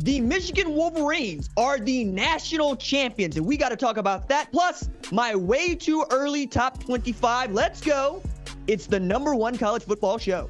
The Michigan Wolverines are the national champions, and we got to talk about that. Plus, my way too early top 25. Let's go. It's the #1 college football show.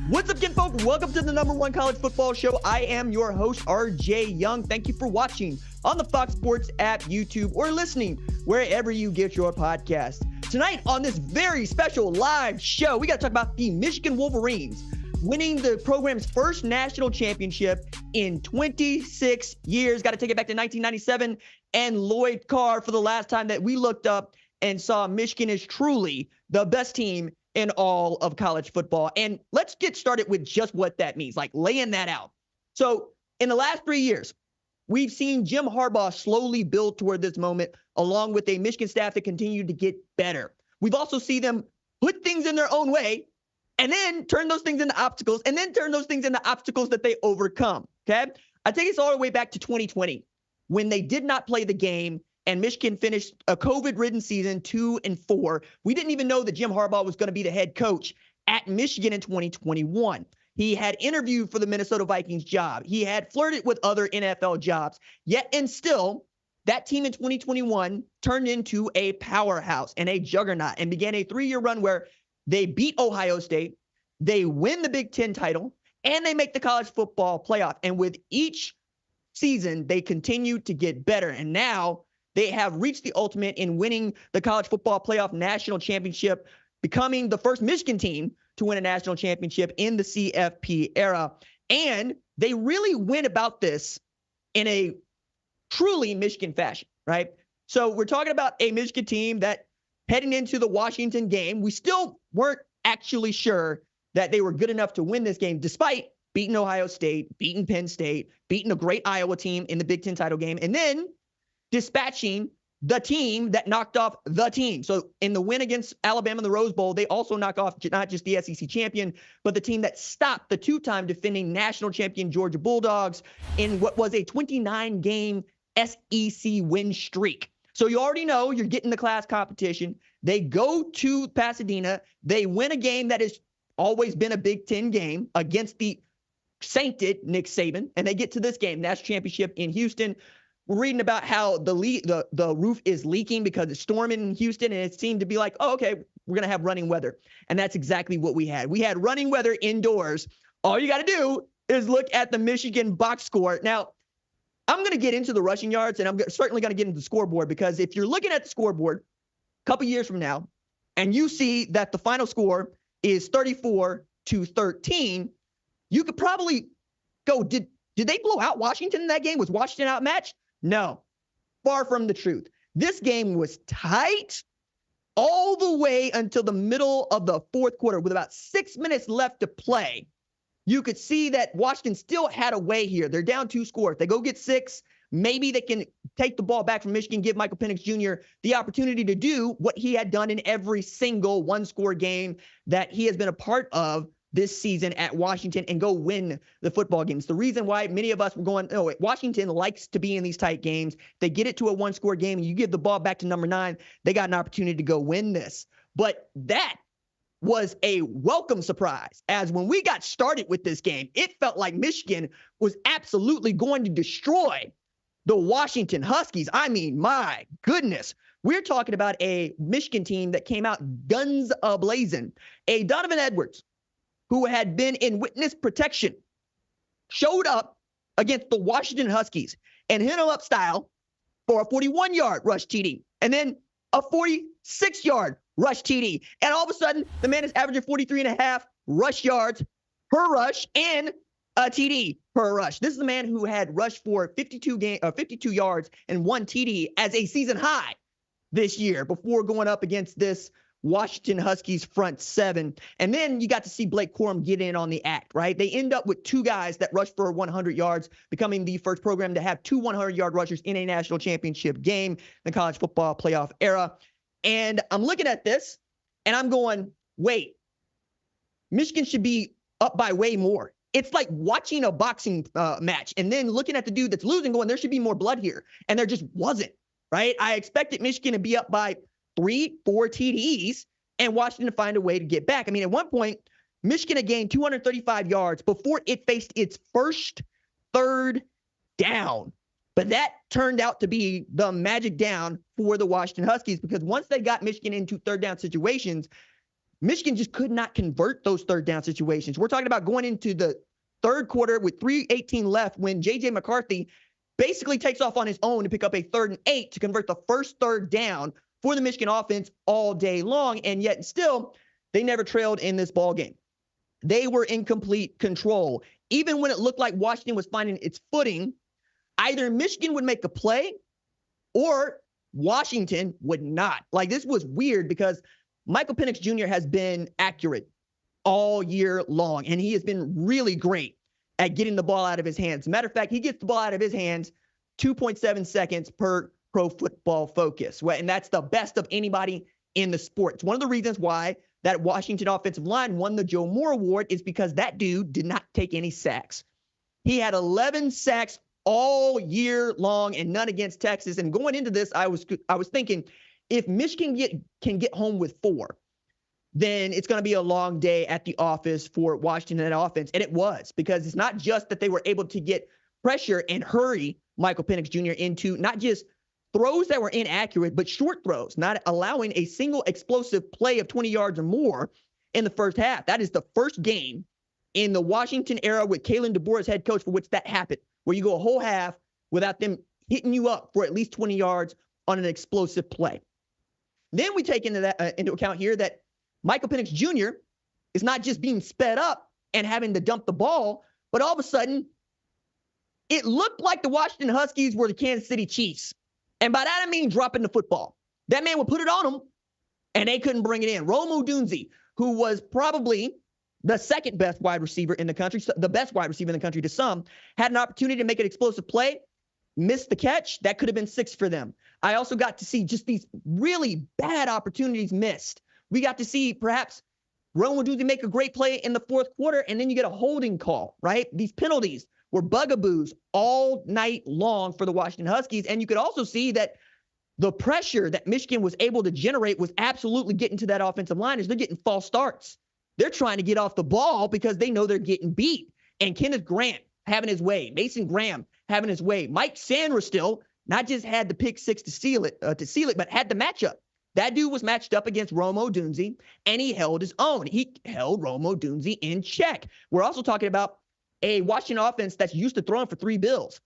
What's up, kinfolk? Welcome to the #1 college football show. I am your host, RJ Young. Thank you for watching on the Fox Sports app, YouTube, or listening wherever you get your podcast. Tonight on this very special live show, we got to talk about the Michigan Wolverines winning the program's first national championship in 26 years. Got to take it back to 1997 and Lloyd Carr for the last time that we looked up and saw Michigan is truly the best team in all of college football. And let's get started with just what that means, like laying that out. So in the last 3 years, we've seen Jim Harbaugh slowly build toward this moment, along with a Michigan staff that continued to get better. We've also seen them put things in their own way and then turn those things into obstacles and then turn those things into obstacles that they overcome. Okay. I take us all the way back to 2020 when they did not play the game and Michigan finished a COVID-ridden season 2-4. We didn't even know that Jim Harbaugh was going to be the head coach at Michigan in 2021. He had interviewed for the Minnesota Vikings job. He had flirted with other NFL jobs. Yet and still, that team in 2021 turned into a powerhouse and a juggernaut and began a 3-year run where they beat Ohio State, they win the Big Ten title, and they make the college football playoff. And with each season, they continue to get better. And now they have reached the ultimate in winning the college football playoff national championship, becoming the first Michigan team to win a national championship in the CFP era. And they really went about this in a truly Michigan fashion, right? So we're talking about a Michigan team that heading into the Washington game, we still weren't actually sure that they were good enough to win this game, despite beating Ohio State, beating Penn State, beating a great Iowa team in the Big Ten title game, and then dispatching the team that knocked off the team. So in the win against Alabama in the Rose Bowl, they also knock off not just the SEC champion, but the team that stopped the two-time defending national champion Georgia Bulldogs in what was a 29-game SEC win streak. So you already know you're getting the class competition. They go to Pasadena. They win a game that has always been a Big Ten game against the sainted Nick Saban, and they get to this game, national championship in Houston. We're reading about how the roof is leaking because it's storming in Houston, and it seemed to be like, oh, okay, we're going to have running weather. And that's exactly what we had. We had running weather indoors. All you got to do is look at the Michigan box score. Now, I'm going to get into the rushing yards, and I'm certainly going to get into the scoreboard, because if you're looking at the scoreboard a couple years from now and you see that the final score is 34-13, you could probably go, did they blow out Washington in that game? Was Washington outmatched? No, far from the truth. This game was tight all the way until the middle of the fourth quarter with about 6 minutes left to play. You could see that Washington still had a way here. They're down 2 scores. They go get 6. Maybe they can take the ball back from Michigan, give Michael Penix Jr. the opportunity to do what he had done in every single one-score game that he has been a part of this season at Washington, and go win the football games. The reason why many of us were going, oh, Washington likes to be in these tight games. They get it to a one-score game, and you give the ball back to number 9. They got an opportunity to go win this. But that was a welcome surprise, as when we got started with this game, it felt like Michigan was absolutely going to destroy the Washington Huskies. I mean, my goodness. We're talking about a Michigan team that came out guns a-blazing. A Donovan Edwards, who had been in witness protection, showed up against the Washington Huskies and hit him up style for a 41-yard rush TD, and then a 46-yard rush TD. And all of a sudden, the man is averaging 43.5 rush yards per rush and a TD per rush. This is the man who had rushed for 52 yards and 1 TD as a season high this year before going up against this Washington Huskies front 7. And then you got to see Blake Corum get in on the act, right? They end up with 2 guys that rushed for 100 yards, becoming the first program to have 2 100-yard rushers in a national championship game in the college football playoff era. And I'm looking at this and I'm going, wait, Michigan should be up by way more. It's like watching a boxing match and then looking at the dude that's losing going, there should be more blood here. And there just wasn't. right? I expected Michigan to be up by 3-4 TDs and Washington to find a way to get back. I mean, at one point, Michigan had gained 235 yards before it faced its first third down. But that turned out to be the magic down for the Washington Huskies, because once they got Michigan into third down situations, Michigan just could not convert those third down situations. We're talking about going into the third quarter with 3:18 left when J.J. McCarthy basically takes off on his own to pick up a 3rd and 8 to convert the first third down for the Michigan offense all day long. And yet still, they never trailed in this ball game. They were in complete control. Even when it looked like Washington was finding its footing, either Michigan would make a play or Washington would not. Like, this was weird because Michael Penix Jr. has been accurate all year long, and he has been really great at getting the ball out of his hands. Matter of fact, he gets the ball out of his hands 2.7 seconds per Pro Football Focus. And that's the best of anybody in the sport. It's one of the reasons why that Washington offensive line won the Joe Moore Award, is because that dude did not take any sacks. He had 11 sacks all year long and none against Texas. And going into this, I was thinking, if Michigan can get home with 4, then it's going to be a long day at the office for Washington offense. And it was, because it's not just that they were able to get pressure and hurry Michael Penix Jr. into not just throws that were inaccurate, but short throws, not allowing a single explosive play of 20 yards or more in the first half. That is the first game in the Washington era with Kalen DeBoer as head coach for which that happened, where you go a whole half without them hitting you up for at least 20 yards on an explosive play. Then we take into account here that Michael Penix Jr. is not just being sped up and having to dump the ball, but all of a sudden, it looked like the Washington Huskies were the Kansas City Chiefs. And by that, I mean dropping the football. That man would put it on them, and they couldn't bring it in. Rome Odunze, who was probably the second best wide receiver in the country, the best wide receiver in the country to some, had an opportunity to make an explosive play, missed the catch. That could have been 6 for them. I also got to see just these really bad opportunities missed. We got to see perhaps Rome Odunze make a great play in the fourth quarter, and then you get a holding call, right? These penalties were bugaboos all night long for the Washington Huskies. And you could also see that the pressure that Michigan was able to generate was absolutely getting to that offensive line as they're getting false starts. They're trying to get off the ball because they know they're getting beat. And Kenneth Grant having his way, Mason Graham having his way, Mike Sanders still not just had the pick 6 to seal it, but had the matchup. That dude was matched up against Rome Odunze, and he held his own. He held Rome Odunze in check. We're also talking about a Washington offense that's used to throwing for 3 bills.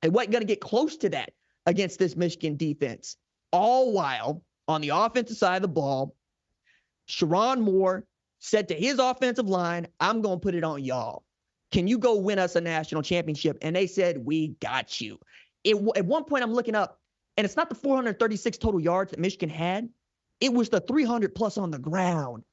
And wasn't going to get close to that against this Michigan defense. All while, on the offensive side of the ball, Sherrone Moore said to his offensive line, I'm going to put it on y'all. Can you go win us a national championship? And they said, we got you. At one point, I'm looking up, and it's not the 436 total yards that Michigan had. It was the 300 plus on the ground.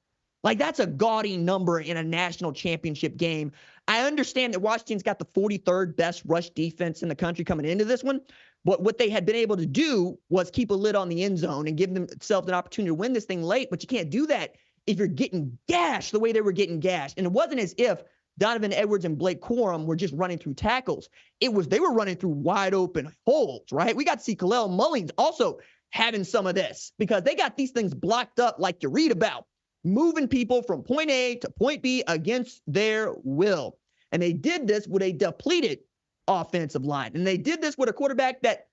Like, that's a gaudy number in a national championship game. I understand that Washington's got the 43rd best rush defense in the country coming into this one, but what they had been able to do was keep a lid on the end zone and give themselves an opportunity to win this thing late, but you can't do that if you're getting gashed the way they were getting gashed. And it wasn't as if Donovan Edwards and Blake Corum were just running through tackles. They were running through wide open holes, right? We got to see Kalel Mullings also having some of this because they got these things blocked up like you read about, moving people from point A to point B against their will. And they did this with a depleted offensive line. And they did this with a quarterback that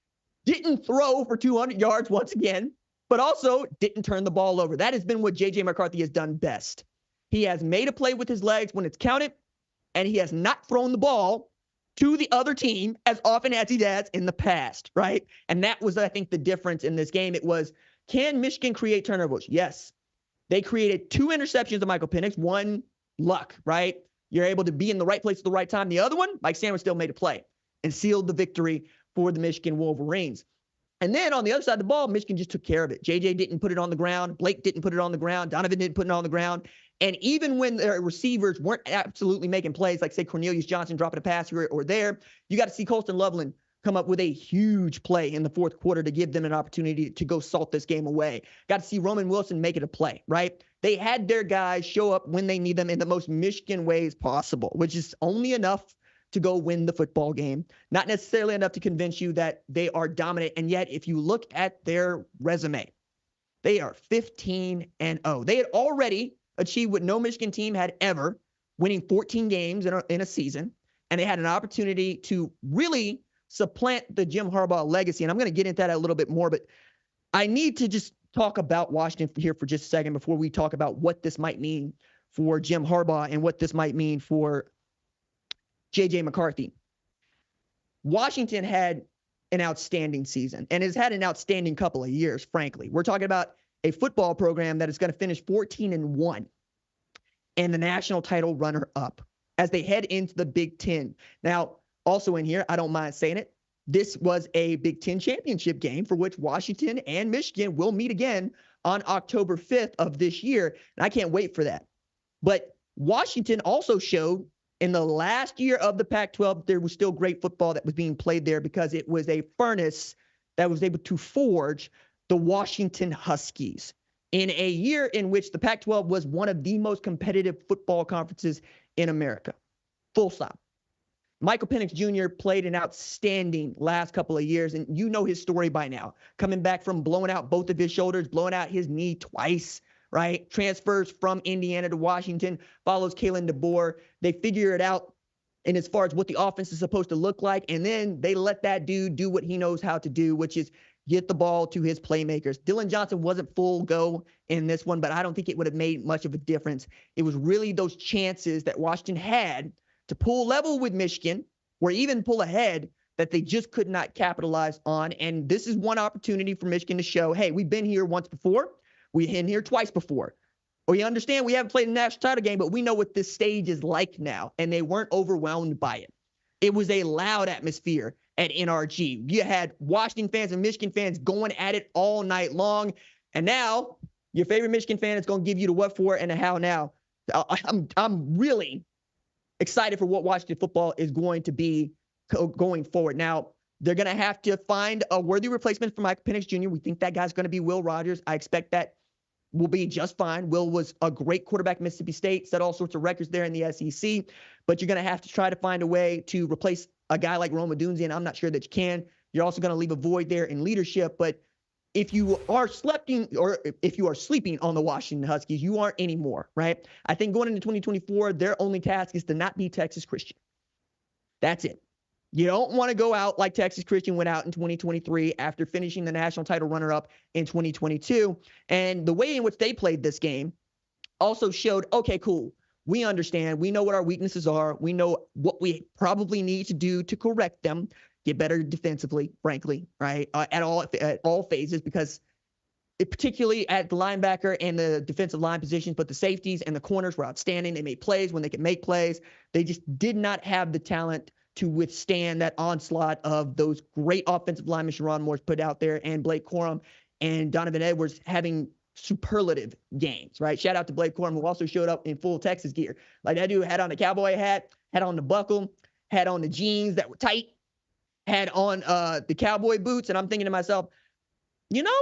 didn't throw for 200 yards once again, but also didn't turn the ball over. That has been what J.J. McCarthy has done best. He has made a play with his legs when it's counted, and he has not thrown the ball to the other team as often as he has in the past, right? And that was, I think, the difference in this game. It was, can Michigan create turnovers? Yes. They created 2 interceptions to Michael Penix, 1 luck, right? You're able to be in the right place at the right time. The other one, Mike Sanders still made a play and sealed the victory for the Michigan Wolverines. And then on the other side of the ball, Michigan just took care of it. JJ didn't put it on the ground. Blake didn't put it on the ground. Donovan didn't put it on the ground. And even when their receivers weren't absolutely making plays, like, say, Cornelius Johnson dropping a pass here or there, you got to see Colston Loveland come up with a huge play in the fourth quarter to give them an opportunity to go salt this game away. Got to see Roman Wilson make it a play, right? They had their guys show up when they need them in the most Michigan ways possible, which is only enough to go win the football game. Not necessarily enough to convince you that they are dominant. And yet, if you look at their resume, they are 15-0. They had already achieved what no Michigan team had ever, winning 14 games in a season. And they had an opportunity to really supplant the Jim Harbaugh legacy. And I'm going to get into that a little bit more, but I need to just talk about Washington here for just a second before we talk about what this might mean for Jim Harbaugh and what this might mean for J.J. McCarthy. Washington had an outstanding season and has had an outstanding couple of years, frankly. We're talking about a football program that is going to finish 14-1 and the national title runner-up as they head into the Big Ten. Now, also in here, I don't mind saying it, this was a Big Ten championship game for which Washington and Michigan will meet again on October 5th of this year, and I can't wait for that. But Washington also showed in the last year of the Pac-12, there was still great football that was being played there because it was a furnace that was able to forge the Washington Huskies in a year in which the Pac-12 was one of the most competitive football conferences in America. Full stop. Michael Penix Jr. played an outstanding last couple of years, and you know his story by now. Coming back from blowing out both of his shoulders, blowing out his knee twice, right? Transfers from Indiana to Washington, follows Kalen DeBoer. They figure it out and as far as what the offense is supposed to look like, and then they let that dude do what he knows how to do, which is get the ball to his playmakers. Dylan Johnson wasn't full go in this one, but I don't think it would have made much of a difference. It was really those chances that Washington had to pull level with Michigan or even pull ahead that they just could not capitalize on. And this is one opportunity for Michigan to show, hey, we've been here once before. We've been here twice before. We understand we haven't played a national title game, but we know what this stage is like now. And they weren't overwhelmed by it. It was a loud atmosphere at NRG. You had Washington fans and Michigan fans going at it all night long. And now your favorite Michigan fan is going to give you the what for and the how now. I'm really excited for what Washington football is going to be going forward. Now, they're going to have to find a worthy replacement for Michael Penix Jr. We think that guy's going to be Will Rogers. I expect that will be just fine. Will was a great quarterback at Mississippi State, set all sorts of records there in the SEC, but you're going to have to try to find a way to replace a guy like Rome Odunze, and I'm not sure that you can. You're also going to leave a void there in leadership, but if you are sleeping on the Washington Huskies, you aren't anymore, right? I think going into 2024, their only task is to not be Texas Christian. That's it. You don't want to go out like Texas Christian went out in 2023 after finishing the national title runner-up in 2022. And the way in which they played this game also showed, okay, cool. We understand. We know what our weaknesses are. We know what we probably need to do to correct them. Get better defensively, frankly, right? At all phases, because particularly at the linebacker and the defensive line positions, but the safeties and the corners were outstanding. They made plays when they could make plays. They just did not have the talent to withstand that onslaught of those great offensive linemen Sharon Moore's put out there and Blake Corum and Donovan Edwards having superlative games, right? Shout out to Blake Corum, who also showed up in full Texas gear. Like that dude had on the cowboy hat, had on the buckle, had on the jeans that were tight, had on the cowboy boots. And I'm thinking to myself, you know,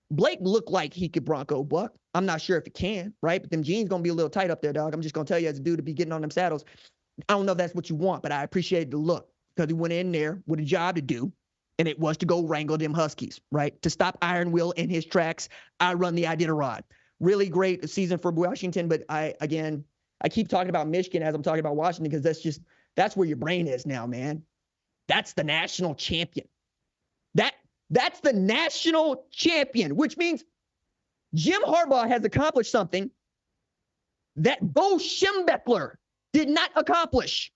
Blake looked like he could Bronco buck. I'm not sure if he can, right? But them jeans going to be a little tight up there, dog. I'm just going to tell you as a dude to be getting on them saddles. I don't know if that's what you want, but I appreciate the look because he went in there with a job to do, and it was to go wrangle them Huskies, right? To stop Iron Will in his tracks. I run the Iditarod. Really great season for Washington, but I keep talking about Michigan as I'm talking about Washington because that's where your brain is now, man. That's the national champion. That's the national champion, which means Jim Harbaugh has accomplished something that Bo Schembechler did not accomplish.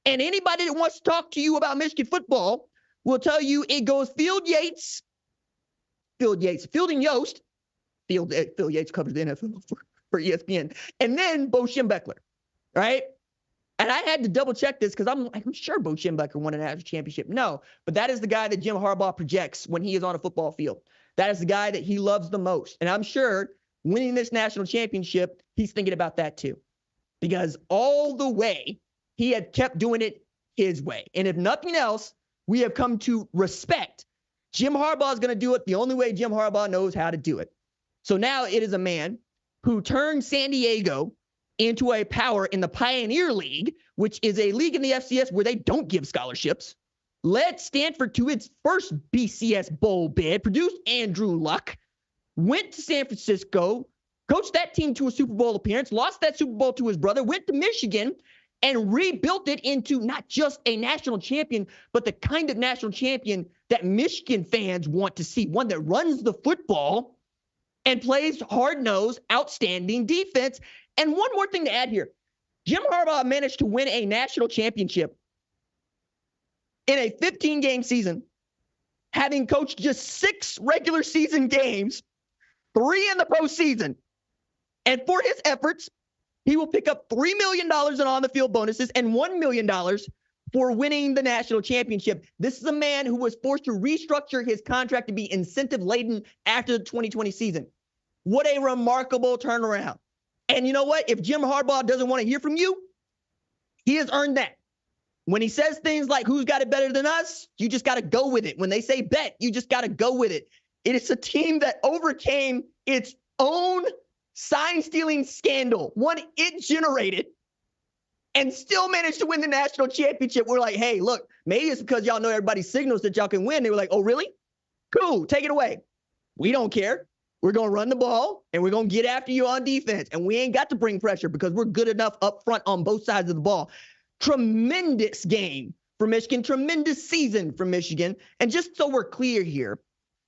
And anybody that wants to talk to you about Michigan football will tell you it goes Phil Yates, Fielding Yost. Phil Yates covers the NFL for ESPN. And then Bo Schembechler, right? And I had to double check this because I'm sure Bo Schembechler won a national championship. No, but that is the guy that Jim Harbaugh projects when he is on a football field. That is the guy that he loves the most. And I'm sure winning this national championship, he's thinking about that too. Because all the way, he had kept doing it his way. And if nothing else, we have come to respect Jim Harbaugh is going to do it the only way Jim Harbaugh knows how to do it. So now it is a man who turned San Diego into a power in the Pioneer League, which is a league in the FCS where they don't give scholarships, led Stanford to its first BCS bowl bid, produced Andrew Luck, went to San Francisco, coached that team to a Super Bowl appearance, lost that Super Bowl to his brother, went to Michigan, and rebuilt it into not just a national champion, but the kind of national champion that Michigan fans want to see, one that runs the football and plays hard-nosed, outstanding defense. And one more thing to add here. Jim Harbaugh managed to win a national championship in a 15-game season, having coached just 6 regular season games, 3 in the postseason. And for his efforts, he will pick up $3 million in on-the-field bonuses and $1 million for winning the national championship. This is a man who was forced to restructure his contract to be incentive-laden after the 2020 season. What a remarkable turnaround. And you know what? If Jim Harbaugh doesn't want to hear from you, he has earned that. When he says things like, who's got it better than us? You just got to go with it. When they say bet, you just got to go with it. It is a team that overcame its own sign-stealing scandal, one it generated, and still managed to win the national championship. We're like, hey, look, maybe it's because y'all know everybody's signals that y'all can win. They were like, oh, really? Cool, take it away. We don't care. We're going to run the ball, and we're going to get after you on defense. And we ain't got to bring pressure because we're good enough up front on both sides of the ball. Tremendous game for Michigan. Tremendous season for Michigan. And just so we're clear here,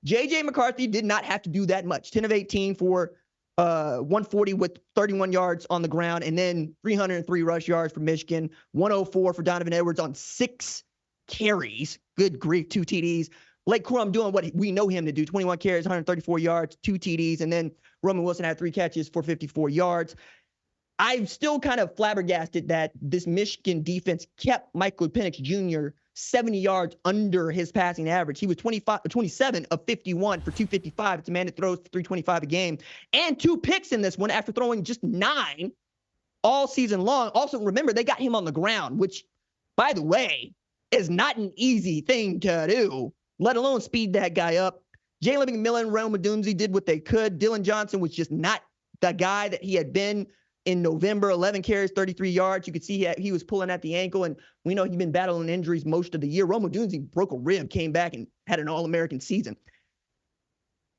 J.J. McCarthy did not have to do that much. 10 of 18 for 140 with 31 yards on the ground, and then 303 rush yards for Michigan. 104 for Donovan Edwards on 6 carries. Good grief, 2 TDs. Blake Corum doing what we know him to do, 21 carries, 134 yards, 2 TDs, and then Roman Wilson had 3 catches for 54 yards. I'm still kind of flabbergasted that this Michigan defense kept Michael Penix Jr. 70 yards under his passing average. He was 27 of 51 for 255. It's a man that throws 325 a game. And 2 picks in this one after throwing just 9 all season long. Also, remember, they got him on the ground, which, by the way, is not an easy thing to do, let alone speed that guy up. Jalen McMillan, Rome Odunze did what they could. Dylan Johnson was just not the guy that he had been in November. 11 carries, 33 yards. You could see he was pulling at the ankle, and we know he's been battling injuries most of the year. Rome Odunze broke a rib, came back, and had an All-American season.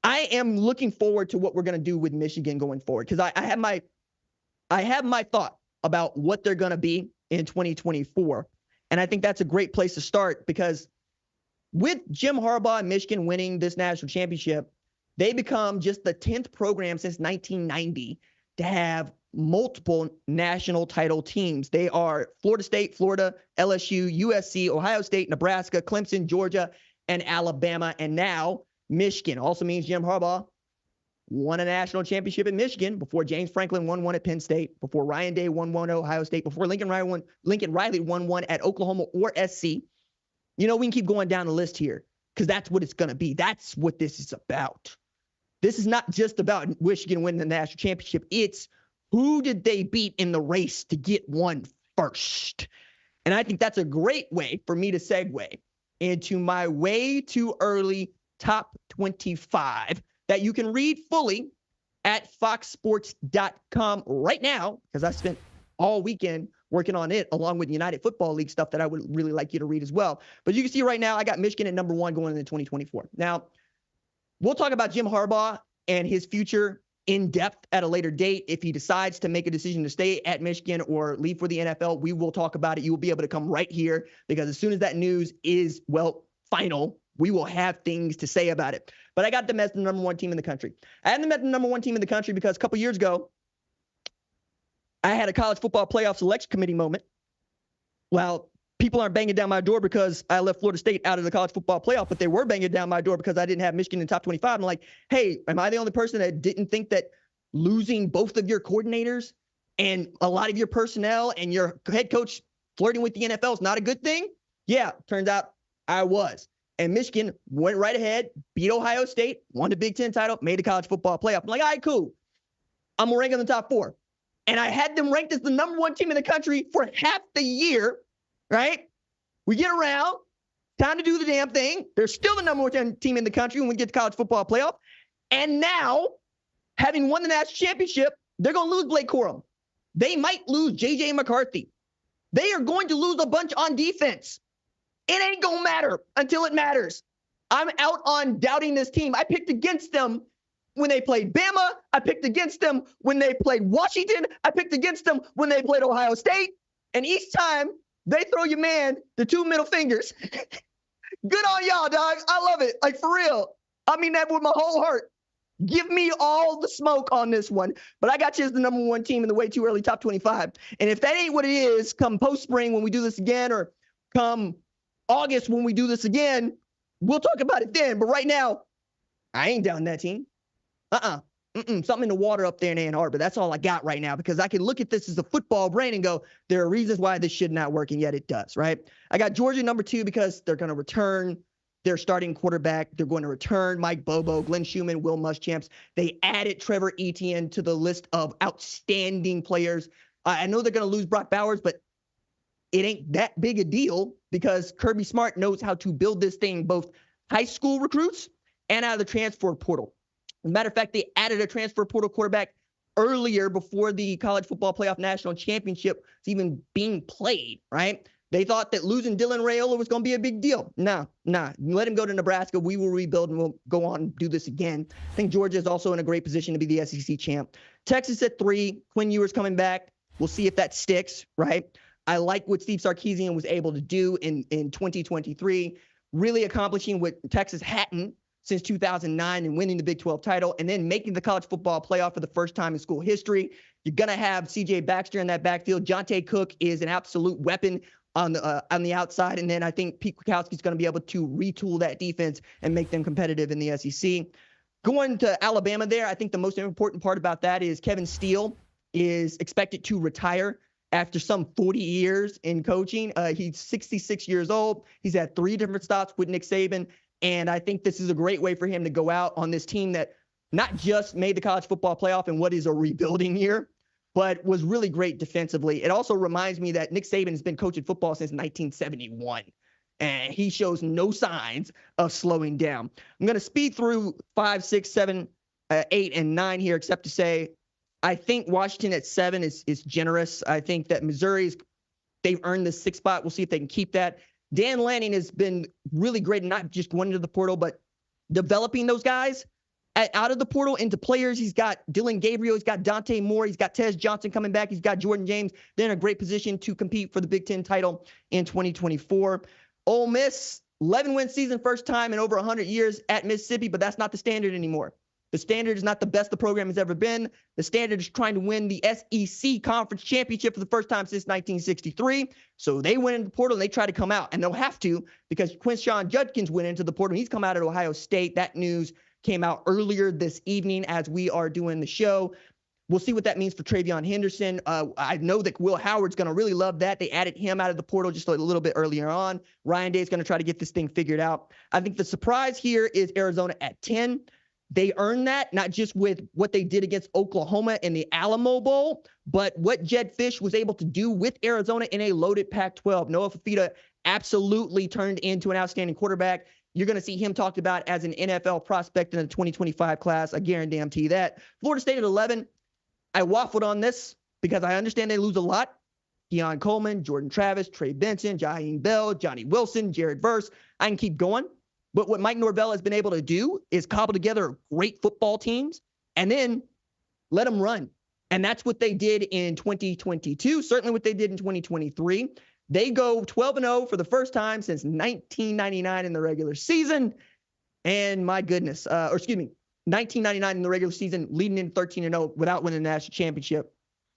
I am looking forward to what we're going to do with Michigan going forward, because I have my thought about what they're going to be in 2024, and I think that's a great place to start, because with Jim Harbaugh and Michigan winning this national championship, they become just the 10th program since 1990 to have multiple national title teams. They are Florida State, Florida, LSU, USC, Ohio State, Nebraska, Clemson, Georgia, and Alabama. And now Michigan. Also means Jim Harbaugh won a national championship in Michigan before James Franklin won one at Penn State, before Ryan Day won one at Ohio State, before Lincoln Riley won one at Oklahoma or SC. You know, we can keep going down the list here because that's what it's going to be. That's what this is about. This is not just about Michigan winning the national championship. It's who did they beat in the race to get one first? And I think that's a great way for me to segue into my way too early top 25 that you can read fully at foxsports.com right now, because I spent all weekend working on it along with United Football League stuff that I would really like you to read as well. But you can see right now I got Michigan at number 1 going into 2024. Now, we'll talk about Jim Harbaugh and his future in depth at a later date. If he decides to make a decision to stay at Michigan or leave for the NFL, we will talk about it. You will be able to come right here, because as soon as that news is, well, final, we will have things to say about it. But I got them as the number 1 team in the country. I had them as the number 1 team in the country because a couple years ago, I had a college football playoff selection committee moment. Well, people aren't banging down my door because I left Florida State out of the college football playoff, but they were banging down my door because I didn't have Michigan in the top 25. I'm like, hey, am I the only person that didn't think that losing both of your coordinators and a lot of your personnel and your head coach flirting with the NFL is not a good thing? Yeah, turns out I was. And Michigan went right ahead, beat Ohio State, won the Big Ten title, made the college football playoff. I'm like, all right, cool. I'm going to rank in the top 4. And I had them ranked as the number 1 team in the country for half the year, right? We get around, time to do the damn thing. They're still the number 1 team in the country when we get to college football playoff. And now, having won the national championship, they're going to lose Blake Corum. They might lose J.J. McCarthy. They are going to lose a bunch on defense. It ain't going to matter until it matters. I'm out on doubting this team. I picked against them when they played Bama. I picked against them when they played Washington. I picked against them when they played Ohio State. And each time they throw your man the 2 middle fingers. Good on y'all, dog. I love it. Like, for real. I mean that with my whole heart. Give me all the smoke on this one. But I got you as the number 1 team in the way too early top 25. And if that ain't what it is, come post-spring when we do this again, or come August when we do this again, we'll talk about it then. But right now, I ain't down that team. Something in the water up there in Ann Arbor. That's all I got right now, because I can look at this as a football brain and go, there are reasons why this should not work, and yet it does, right? I got Georgia number 2 because they're going to return their starting quarterback. They're going to return Mike Bobo, Glenn Schumann, Will Muschamps. They added Trevor Etienne to the list of outstanding players. I know they're going to lose Brock Bowers, but it ain't that big a deal because Kirby Smart knows how to build this thing, both high school recruits and out of the transfer portal. As a matter of fact, they added a transfer portal quarterback earlier before the College Football Playoff National Championship was even being played, right? They thought that losing Dylan Raiola was going to be a big deal. Nah. Let him go to Nebraska. We will rebuild and we'll go on and do this again. I think Georgia is also in a great position to be the SEC champ. Texas at 3. Quinn Ewers coming back. We'll see if that sticks, right? I like what Steve Sarkisian was able to do in 2023, really accomplishing what Texas hadn't since 2009 and winning the Big 12 title, and then making the college football playoff for the first time in school history. You're going to have C.J. Baxter in that backfield. Jonte Cook is an absolute weapon on the outside, and then I think Pete Kwiatkowski is going to be able to retool that defense and make them competitive in the SEC. Going to Alabama there, I think the most important part about that is Kevin Steele is expected to retire after some 40 years in coaching. He's 66 years old. He's had 3 different stops with Nick Saban. And I think this is a great way for him to go out on this team that not just made the college football playoff in what is a rebuilding year, but was really great defensively. It also reminds me that Nick Saban has been coaching football since 1971, and he shows no signs of slowing down. I'm going to speed through 5, 6, 7, 8, and 9 here, except to say I think Washington at 7 is generous. I think that they've earned the 6th spot. We'll see if they can keep that. Dan Lanning has been really great, not just going into the portal, but developing those guys out of the portal into players. He's got Dylan Gabriel. He's got Dante Moore. He's got Tez Johnson coming back. He's got Jordan James. They're in a great position to compete for the Big Ten title in 2024. Ole Miss, 11-win season, first time in over 100 years at Mississippi, but that's not the standard anymore. The standard is not the best the program has ever been. The standard is trying to win the SEC Conference Championship for the first time since 1963. So they went into the portal and they try to come out, and they'll have to because Quinshon Judkins went into the portal. He's come out at Ohio State. That news came out earlier this evening as we are doing the show. We'll see what that means for Travion Henderson. I know that Will Howard's going to really love that. They added him out of the portal just a little bit earlier on. Ryan Day is going to try to get this thing figured out. I think the surprise here is Arizona at 10. They earned that, not just with what they did against Oklahoma in the Alamo Bowl, but what Jed Fish was able to do with Arizona in a loaded Pac-12. Noah Fafita absolutely turned into an outstanding quarterback. You're going to see him talked about as an NFL prospect in the 2025 class. I guarantee that. Florida State at 11. I waffled on this because I understand they lose a lot. Keon Coleman, Jordan Travis, Trey Benson, Jaheim Bell, Johnny Wilson, Jared Verse. I can keep going. But what Mike Norvell has been able to do is cobble together great football teams and then let them run. And that's what they did in 2022, certainly what they did in 2023. They go 12-0 for the first time since 1999 in the regular season. And my goodness, 1999 in the regular season, leading in 13-0 without winning the national championship.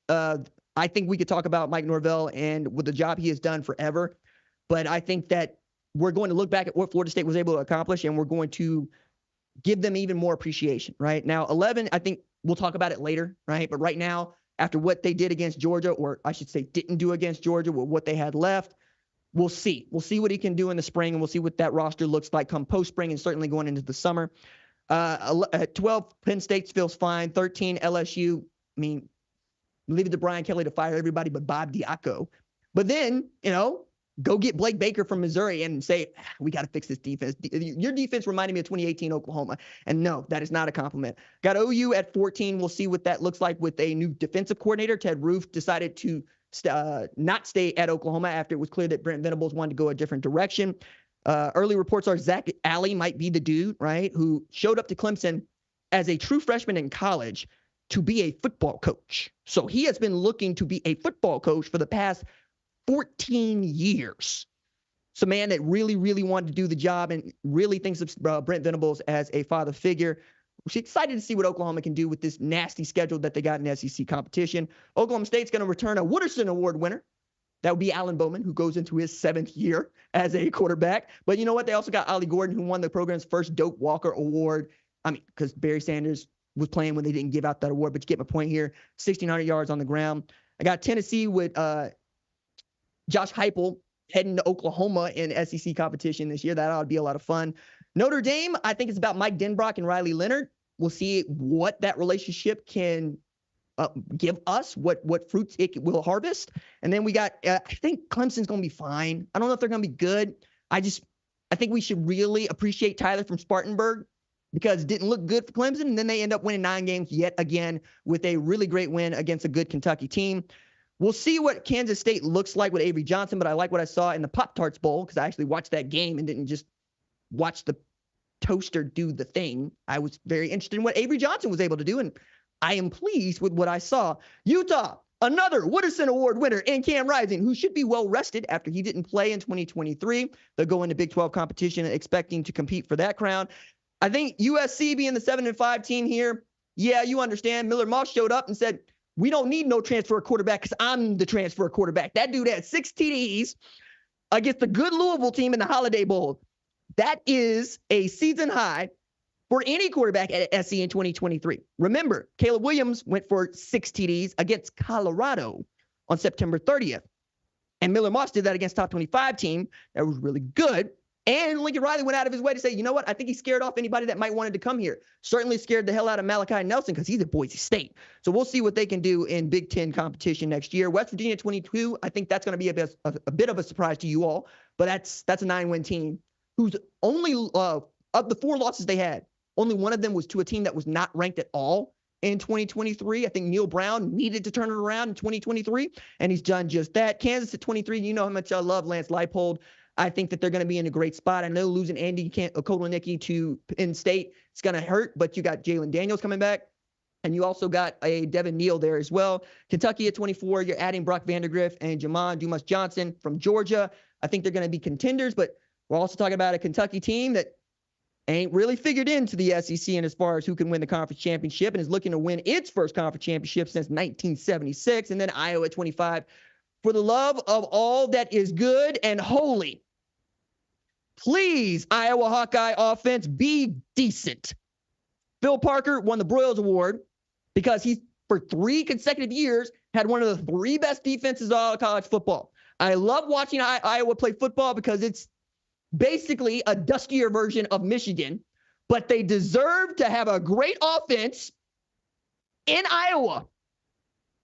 I think we could talk about Mike Norvell and with the job he has done forever. But I think that we're going to look back at what Florida State was able to accomplish, and we're going to give them even more appreciation, right? Now, 11, I think we'll talk about it later, right? But right now, after what they did against Georgia, or I should say didn't do against Georgia, with what they had left, we'll see. We'll see what he can do in the spring, and we'll see what that roster looks like come post-spring and certainly going into the summer. At 12, Penn State feels fine. 13, LSU. I mean, leave it to Brian Kelly to fire everybody but Bob Diaco. But then, go get Blake Baker from Missouri and say, we got to fix this defense. Your defense reminded me of 2018 Oklahoma. And no, that is not a compliment. Got OU at 14. We'll see what that looks like with a new defensive coordinator. Ted Roof decided to not stay at Oklahoma after it was clear that Brent Venables wanted to go a different direction. Early reports are Zach Alley might be the dude, right, who showed up to Clemson as a true freshman in college to be a football coach. So he has been looking to be a football coach for the past 14 years. It's a man that really, really wanted to do the job and really thinks of Brent Venables as a father figure. We're excited to see what Oklahoma can do with this nasty schedule that they got in SEC competition. Oklahoma State's going to return a Wooderson Award winner. That would be Alan Bowman, who goes into his 7th year as a quarterback. But you know what? They also got Ollie Gordon, who won the program's first Doak Walker Award. I mean, because Barry Sanders was playing when they didn't give out that award. But you get my point here. 1,600 yards on the ground. I got Tennessee with Josh Heupel heading to Oklahoma in SEC competition this year. That ought to be a lot of fun. Notre Dame, I think it's about Mike Denbrock and Riley Leonard. We'll see what that relationship can give us, what fruits it will harvest. And then we got, I think Clemson's going to be fine. I don't know if they're going to be good. I think we should really appreciate Tyler from Spartanburg because it didn't look good for Clemson. And then they end up winning 9 games yet again with a really great win against a good Kentucky team. We'll see what Kansas State looks like with Avery Johnson, but I like what I saw in the Pop-Tarts Bowl because I actually watched that game and didn't just watch the toaster do the thing. I was very interested in what Avery Johnson was able to do, and I am pleased with what I saw. Utah, another Wooderson Award winner in Cam Rising, who should be well rested after he didn't play in 2023. They'll go into Big 12 competition expecting to compete for that crown. I think USC being the 7-5 team here, yeah, you understand. Miller Moss showed up and said, we don't need no transfer quarterback because I'm the transfer quarterback. That dude had 6 TDs against the good Louisville team in the Holiday Bowl. That is a season high for any quarterback at SC in 2023. Remember, Caleb Williams went for 6 TDs against Colorado on September 30th. And Miller Moss did that against top 25 team. That was really good. And Lincoln Riley went out of his way to say, you know what? I think he scared off anybody that might wanted to come here. Certainly scared the hell out of Malachi Nelson because he's at Boise State. So we'll see what they can do in Big Ten competition next year. West Virginia 22, I think that's going to be a bit of a surprise to you all. But that's a 9-win team who's only of the 4 losses they had, only one of them was to a team that was not ranked at all in 2023. I think Neil Brown needed to turn it around in 2023, and he's done just that. Kansas at 23, you know how much I love Lance Leipold. I think that they're going to be in a great spot. I know losing Andy Kotelnicki to Penn State is going to hurt, but you got Jalen Daniels coming back, and you also got a Devin Neal there as well. Kentucky at 24, you're adding Brock Vandagriff and Jamon Dumas-Johnson from Georgia. I think they're going to be contenders, but we're also talking about a Kentucky team that ain't really figured into the SEC and as far as who can win the conference championship and is looking to win its first conference championship since 1976. And then Iowa at 25. For the love of all that is good and holy, please, Iowa Hawkeye offense, be decent. Phil Parker won the Broyles Award because he, for 3 consecutive years, had one of the 3 best defenses of college football. I love watching Iowa play football because it's basically a dustier version of Michigan, but they deserve to have a great offense in Iowa.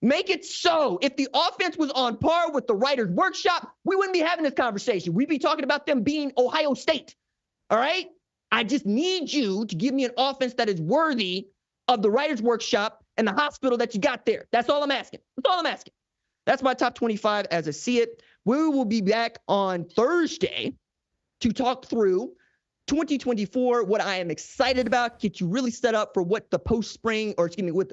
Make it so. If the offense was on par with the writer's workshop, we wouldn't be having this conversation. We'd be talking about them being Ohio State. All right? I just need you to give me an offense that is worthy of the writer's workshop and the hospital that you got there. That's all I'm asking. That's all I'm asking. That's my top 25 as I see it. We will be back on Thursday to talk through 2024, what I am excited about, get you really set up for what the post-spring, or excuse me, with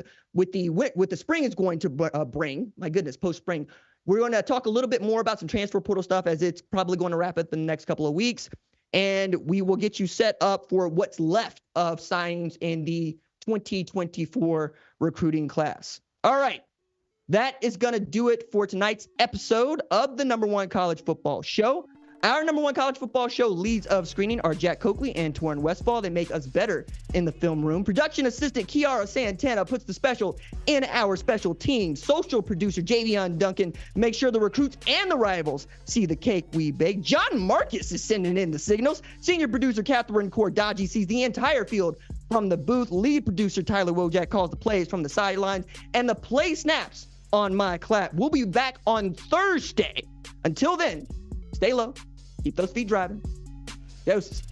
the spring is going to bring. My goodness, post-spring. We're going to talk a little bit more about some transfer portal stuff as it's probably going to wrap up in the next couple of weeks. And we will get you set up for what's left of signings in the 2024 recruiting class. All right. That is going to do it for tonight's episode of the number 1 college football show. Our number 1 college football show leads of screening are Jack Coakley and Torrin Westfall. They make us better in the film room. Production assistant Kiara Santana puts the special in our special team. Social producer Javion Duncan makes sure the recruits and the rivals see the cake we bake. John Marcus is sending in the signals. Senior producer Catherine Cordaji sees the entire field from the booth. Lead producer Tyler Wojak calls the plays from the sidelines. And the play snaps on my clap. We'll be back on Thursday. Until then, Stay low. Keep those feet driving. Doses.